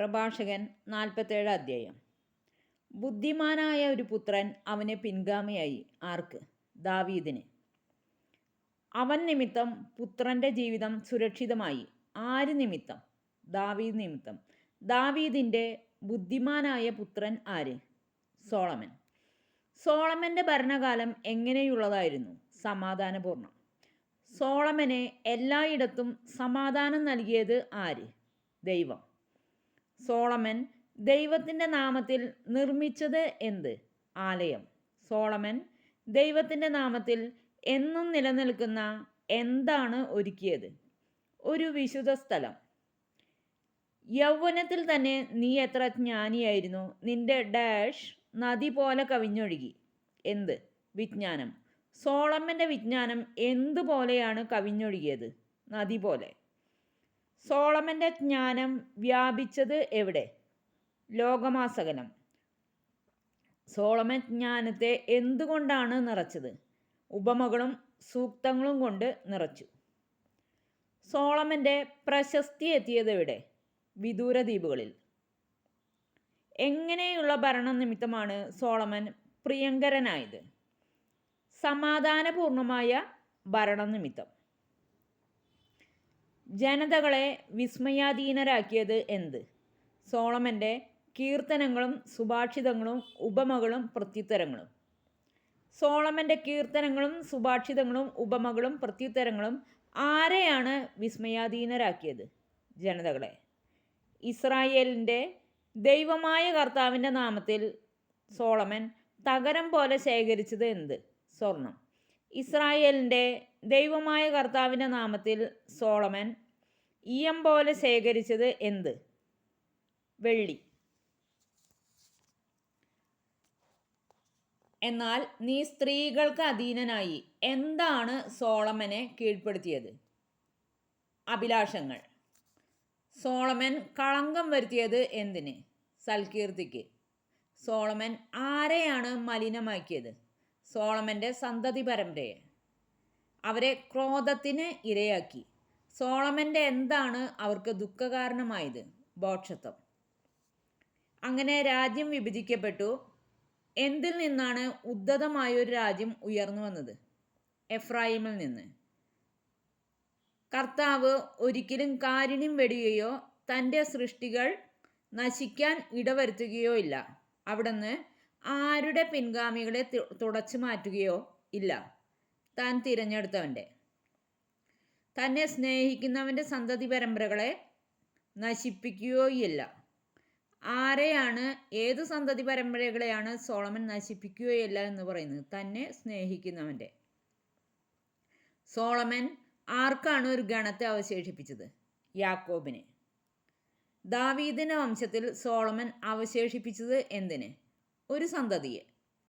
പ്രഭാഷകൻ 47 അധ്യായം. ബുദ്ധിമാനായ ഒരു പുത്രൻ അവനെ പിൻഗാമിയായി. ആർക്ക്? ദാവീദിന്. അവൻ നിമിത്തം പുത്രൻ്റെ ജീവിതം സുരക്ഷിതമായി. ആര് നിമിത്തം? ദാവീദ് നിമിത്തം. ദാവീദിൻ്റെ ബുദ്ധിമാനായ പുത്രൻ ആര്? സോളമൻ. സോളമൻ്റെ ഭരണകാലം എങ്ങനെയുള്ളതായിരുന്നു? സമാധാനപൂർണം. സോളമനെ എല്ലായിടത്തും സമാധാനം നൽകിയത് ആര്? ദൈവം. സോളമൻ ദൈവത്തിൻ്റെ നാമത്തിൽ നിർമ്മിച്ചത് എന്ത്? ആലയം. സോളമൻ ദൈവത്തിൻ്റെ നാമത്തിൽ എന്നും നിലനിൽക്കുന്ന എന്താണ് ഒരുക്കിയത്? ഒരു വിശുദ്ധ സ്ഥലം. യൗവനത്തിൽ തന്നെ നീ എത്ര ജ്ഞാനിയായിരുന്നു. നിന്റെ ഡാഷ് നദി പോലെ കവിഞ്ഞൊഴുകി. എന്ത്? വിജ്ഞാനം. സോളമൻ്റെ വിജ്ഞാനം എന്തുപോലെയാണ് കവിഞ്ഞൊഴുകിയത്? നദി പോലെ. സോളമൻ്റെ ജ്ഞാനം വ്യാപിച്ചത് എവിടെ? ലോകമാസകലം. സോളമൻ ജ്ഞാനത്തെ എന്തുകൊണ്ടാണ് നിറച്ചത്? ഉപമകളും സൂക്തങ്ങളും കൊണ്ട് നിറച്ചു. സോളമൻ്റെ പ്രശസ്തി എത്തിയത് എവിടെ? വിദൂര ദ്വീപുകളിൽ. എങ്ങനെയുള്ള ഭരണം നിമിത്തമാണ് സോളമൻ പ്രിയങ്കരനായത്? സമാധാനപൂർണമായ ഭരണം നിമിത്തം. ജനതകളെ വിസ്മയാധീനരാക്കിയത് എന്ത്? സോളമൻ്റെ കീർത്തനങ്ങളും സുഭാഷിതങ്ങളും ഉപമകളും പ്രത്യുത്തരങ്ങളും. സോളമൻ്റെ കീർത്തനങ്ങളും സുഭാഷിതങ്ങളും ഉപമകളും പ്രത്യുത്തരങ്ങളും ആരെയാണ് വിസ്മയാധീനരാക്കിയത്? ജനതകളെ. ഇസ്രായേലിൻ്റെ ദൈവമായ കർത്താവിൻ്റെ നാമത്തിൽ സോളമൻ തകരം പോലെ ശേഖരിച്ചത് എന്ത്? സ്വർണം. ഇസ്രായേലിൻ്റെ ദൈവമായ കർത്താവിൻ്റെ നാമത്തിൽ സോളമൻ ഈയം പോലെ ശേഖരിച്ചത് എന്ത്? വെള്ളി. എന്നാൽ നീ സ്ത്രീകൾക്ക് അധീനനായി. എന്താണ് സോളമനെ കീഴ്പ്പെടുത്തിയത്? അഭിലാഷങ്ങൾ. സോളമൻ കളങ്കം വരുത്തിയത് എന്തിന്? സൽകീർത്തിക്ക്. സോളമൻ ആരെയാണ് മലിനമാക്കിയത്? സോളമൻ്റെ സന്തതി പരമ്പരയെ. അവരെ ക്രോധത്തിന് ഇരയാക്കി. സോളമൻ്റെ എന്താണ് അവർക്ക് ദുഃഖകാരണമായത്? ഭോക്ഷത്വം. അങ്ങനെ രാജ്യം വിഭജിക്കപ്പെട്ടു. എന്തിൽ നിന്നാണ് ഉദ്ധതമായൊരു രാജ്യം ഉയർന്നു വന്നത്? എഫ്രായിമിൽ നിന്ന്. കർത്താവ് ഒരിക്കലും കാരുണ്യം വെടിയുകയോ തൻ്റെ സൃഷ്ടികൾ നശിക്കാൻ ഇടവരുത്തുകയോ ഇല്ല. അവിടുന്ന് ആരുടെ പിൻഗാമികളെ തുടച്ചു മാറ്റുകയോ ഇല്ല. താൻ തിരഞ്ഞെടുത്തവൻ്റെ, തന്നെ സ്നേഹിക്കുന്നവൻ്റെ സന്തതി പരമ്പരകളെ നശിപ്പിക്കുകയില്ല. ആരെയാണ്, ഏത് സന്തതി പരമ്പരകളെയാണ് സോളമൻ നശിപ്പിക്കുകയില്ല എന്ന് പറയുന്നത്? തന്നെ സ്നേഹിക്കുന്നവൻ്റെ. സോളമൻ ആർക്കാണ് ഒരു ഗണത്തെ അവശേഷിപ്പിച്ചത്? യാക്കോബിന്. ദാവീദിൻ്റെ വംശത്തിൽ സോളമൻ അവശേഷിപ്പിച്ചത് എന്തിന്? ഒരു സന്തതിയെ.